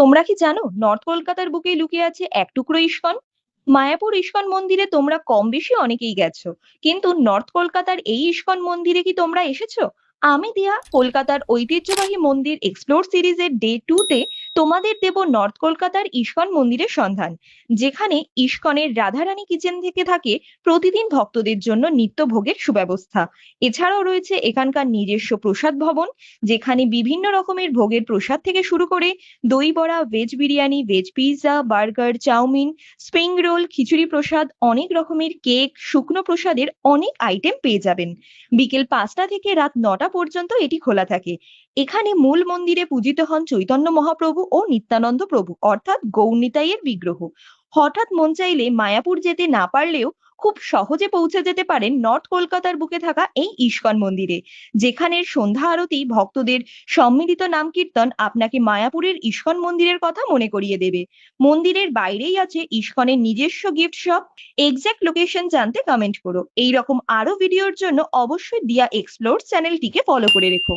তোমরা কি জানো নর্থ কলকাতার বুকেই লুকিয়ে আছে এক টুকরো ইস্কন? মায়াপুর ইস্কন মন্দিরে তোমরা কম বেশি অনেকেই গেছো, কিন্তু নর্থ কলকাতার এই ইস্কন মন্দিরে কি তোমরা এসেছো? আমি দিয়া কলকাতার ঐতিহ্যবাহী মন্দির এক্সপ্লোর সিরিজের ডে 2 তে তোমাদের দেব নর্থ কলকাতার ইস্কন মন্দিরের সন্ধান, যেখানে ইস্কনের রাধারানী কিচেন থেকে থাকে প্রতিদিন ভক্তদের জন্য নিত্য ভোগের সুব্যবস্থা। এছাড়াও রয়েছে এখানকার নিজস্ব প্রসাদ ভবন, যেখানে বিভিন্ন রকমের ভোগের প্রসাদ থেকে শুরু করে doi bora, veg biryani, veg pizza, burger, chow mein, spring roll, khichuri prasad, অনেক রকমের কেক, শুকনো প্রসাদের অনেক আইটেম পেয়ে যাবেন। বিকেল 5টা থেকে রাত 9টা পর্যন্ত এটি খোলা থাকে। এখানে মূল মন্দিরে পূজিত হন চৈতন্য মহাপ্রভু ও নিত্যানন্দ প্রভু, অর্থাৎ গৌরনিতাইয়ের বিগ্রহ। হঠাৎ মন চাইলে মায়াপুর যেতে না পারলেও খুব সহজে পৌঁছে যেতে পারেন নর্থ কলকাতার বুকে থাকা এই ইস্কন মন্দিরে, যেখানের সন্ধ্যা আরতি ভক্তদের সম্মিলিত নাম কীর্তন আপনাকে মায়াপুরের ইস্কন মন্দিরের কথা মনে করিয়ে দেবে। মন্দিরের বাইরেই আছে ইস্কনের নিজস্ব গিফট শপ। এক্সাক্ট লোকেশন জানতে কমেন্ট করো। এই রকম আরো ভিডিওর জন্য অবশ্যই দিয়া এক্সপ্লোর চ্যানেলটিকে ফলো করে রেখো।